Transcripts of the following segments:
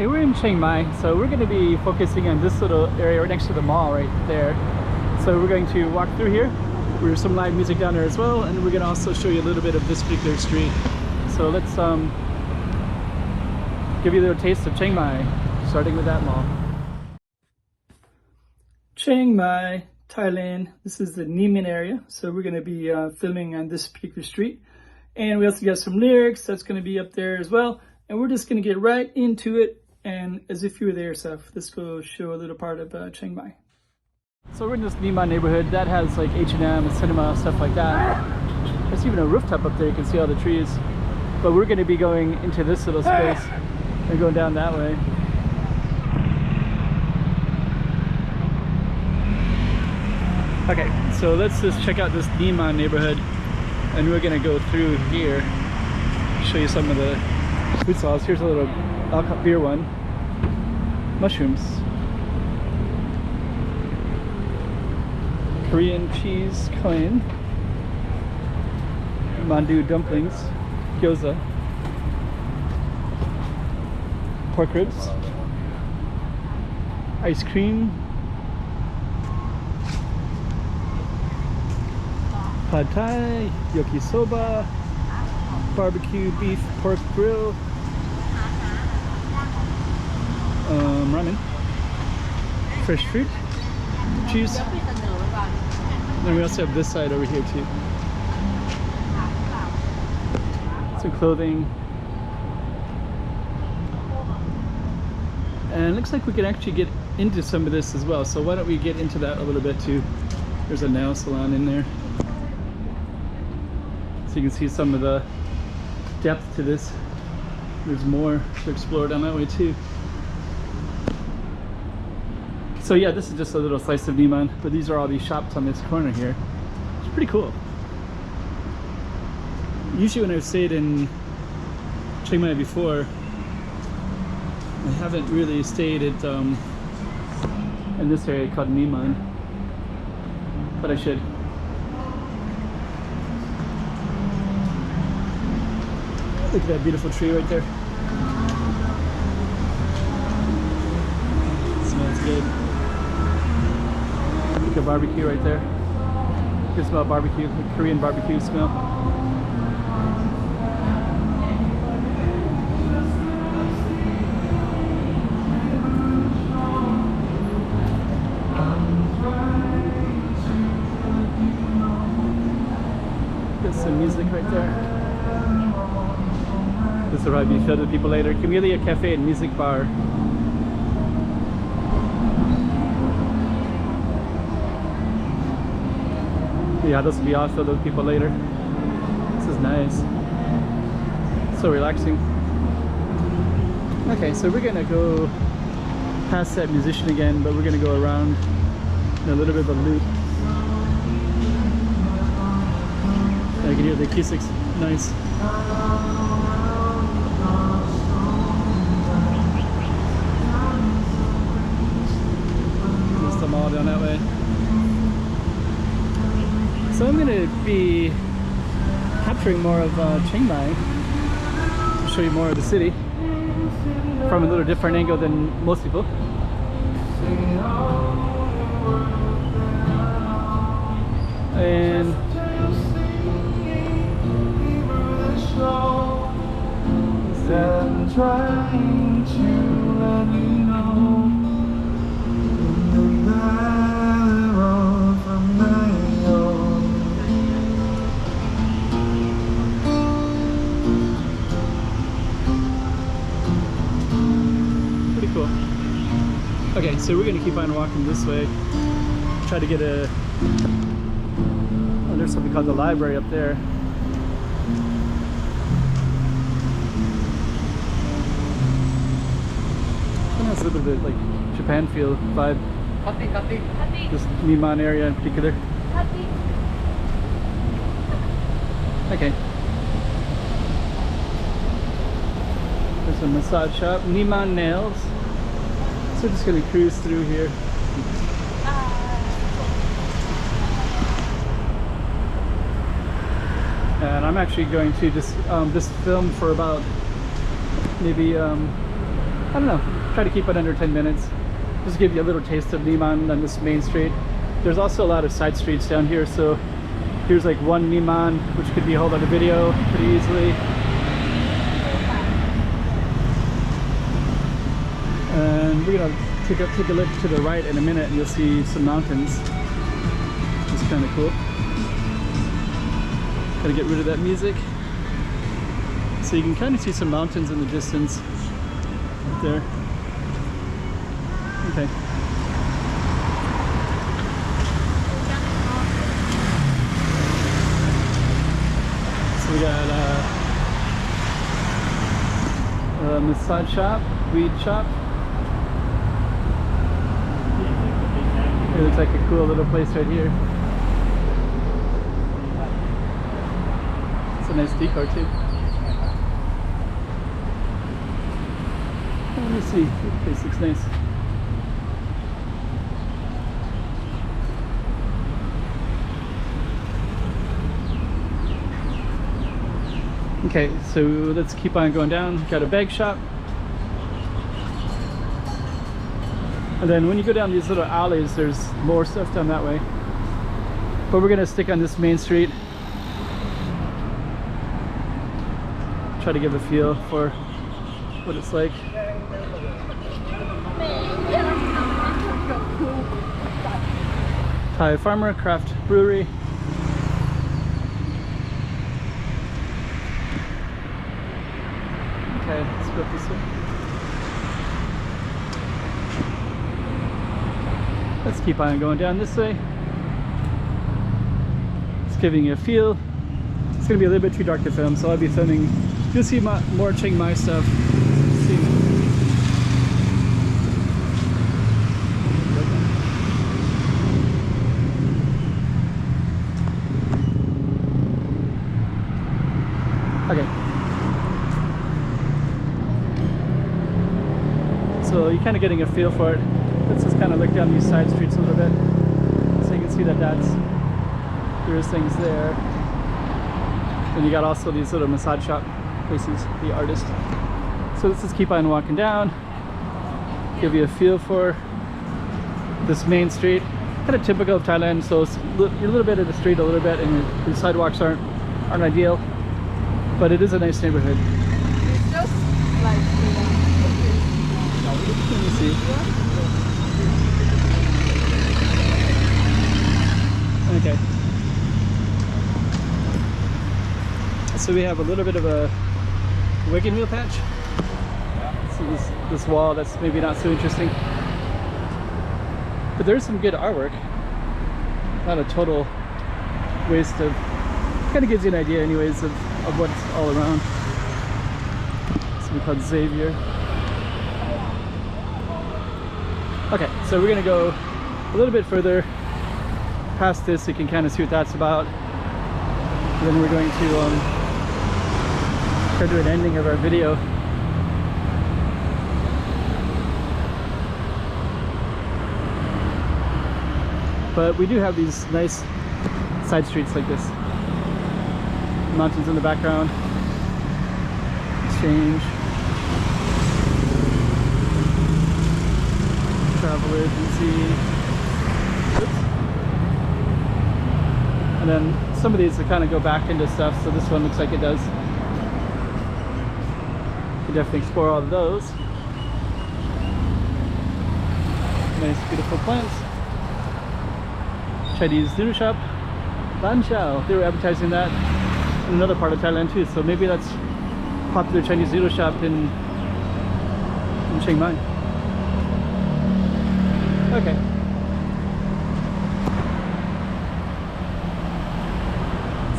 Okay, we're in Chiang Mai, so we're going to be focusing on this little area right next to the mall right there. So we're going to walk through here. There's some live music down there as well, and we're going to also show you a little bit of this particular street. So let's give you a little taste of Chiang Mai, starting with that mall. Chiang Mai, Thailand. This is the Nimman area, so we're going to be filming on this particular street. And we also got some lyrics that's going to be up there as well. And we're just going to get right into it, and as if you were there yourself, let's go show a little part of Chiang Mai. So we're in this Nimman neighborhood that has like H&M, a cinema, stuff like that. There's even a rooftop up there, you can see all the trees. But we're going to be going into this little space and going down that way. Okay, so let's just check out this Nimman neighborhood, and we're going to go through here, show you some of the food stalls. Here's a little beer one. Mushrooms. Korean cheese coin. Mandu dumplings. Gyoza. Pork ribs. Ice cream. Pad Thai. Yokisoba. Barbecue beef pork grill. Ramen, fresh fruit, cheese. Then we also have this side over here too. Some clothing. And it looks like we can actually get into some of this as well. So why don't we get into that a little bit too. There's a nail salon in there. So you can see some of the depth to this. There's more to explore down that way too. So yeah, this is just a little slice of Nimman, but these are all these shops on this corner here. It's pretty cool. Usually when I've stayed in Chiang Mai before, I haven't really stayed at in this area called Nimman, but I should. Look at that beautiful tree right there. It smells good. Look at barbecue right there. You can smell barbecue, like Korean barbecue smell. Got some music right there. This will probably be filled with people later. Camellia Cafe and Music Bar. Yeah, this will be all filled with people later. This is nice. So relaxing. Okay, so we're gonna go past that musician again, but we're gonna go around in a little bit of a loop. I can hear the acoustics. Nice. There's the mall down that way. So I'm going to be capturing more of Chiang Mai, show you more of the city from a little different angle than most people. And I'm trying to let you know from my own. Pretty cool. Okay, so we're gonna keep on walking this way. Try to get a. Oh, there's something called the library up there. It's a little bit like Japan feel vibe. This Nimman area in particular. Okay. There's a massage shop, Nimman Nails. So we're just gonna cruise through here. And I'm actually going to just film for about maybe I don't know, try to keep it under 10 minutes. Just give you a little taste of Nimman on this main street. There's also a lot of side streets down here, so here's like one Nimman, which could be a whole other video pretty easily. And we're gonna take a look to the right in a minute, and you'll see some mountains. It's kind of cool. Gotta get rid of that music. So you can kind of see some mountains in the distance up there. Okay. So we got a massage shop, weed shop. It looks like a cool little place right here. It's a nice decor too. Let me see, this place looks nice. Okay, so let's keep on going down. Got a bag shop. And then when you go down these little alleys, there's more stuff down that way. But we're gonna stick on this main street. Try to give a feel for what it's like. Thai Farmer Craft Brewery. Okay, let's go this way. Let's keep on going down this way. Just giving you a feel. It's gonna be a little bit too dark to film, so I'll be filming. You'll see more Chiang Mai stuff. Okay. So you're kind of getting a feel for it. Let's just kind of look down these side streets a little bit. So you can see that there's things there. And you got also these little massage shop places, the artist. So let's just keep on walking down. Give you a feel for this main street. Kind of typical of Thailand, so it's you're a little bit of the street a little bit, and the sidewalks aren't ideal. But it is a nice neighborhood. It's just like, Let me see. Okay. So we have a little bit of a wagon wheel patch. So this wall that's maybe not so interesting. But there's some good artwork. Not a total waste of... Kind of gives you an idea anyways of what's all around. Something called Xavier. Okay, so we're gonna go a little bit further past this so you can kind of see what that's about. And then we're going to try to do an ending of our video. But we do have these nice side streets like this. Mountains in the background. Exchange. Traveler, you can see. Oops. And then some of these will kind of go back into stuff, so this one looks like it does. You can definitely explore all of those. Nice, beautiful plants. Chinese noodle shop. Lan Chao. They were advertising that in another part of Thailand too, so maybe that's popular Chinese noodle shop in Chiang Mai. Okay.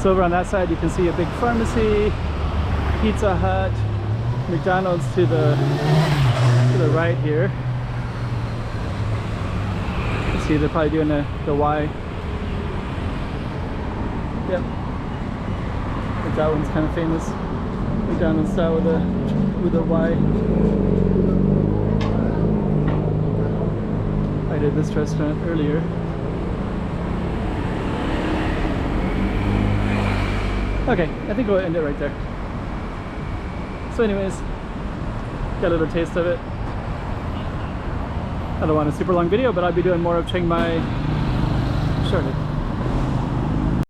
So over on that side you can see a big pharmacy, Pizza Hut, McDonald's to the right here. You can see they're probably doing the Y. Yep. Like that one's kind of famous. McDonald's style with a Y. I did this restaurant earlier. Okay, I think we'll end it right there. So anyways, got a little taste of it. I don't want a super long video, but I'll be doing more of Chiang Mai shortly.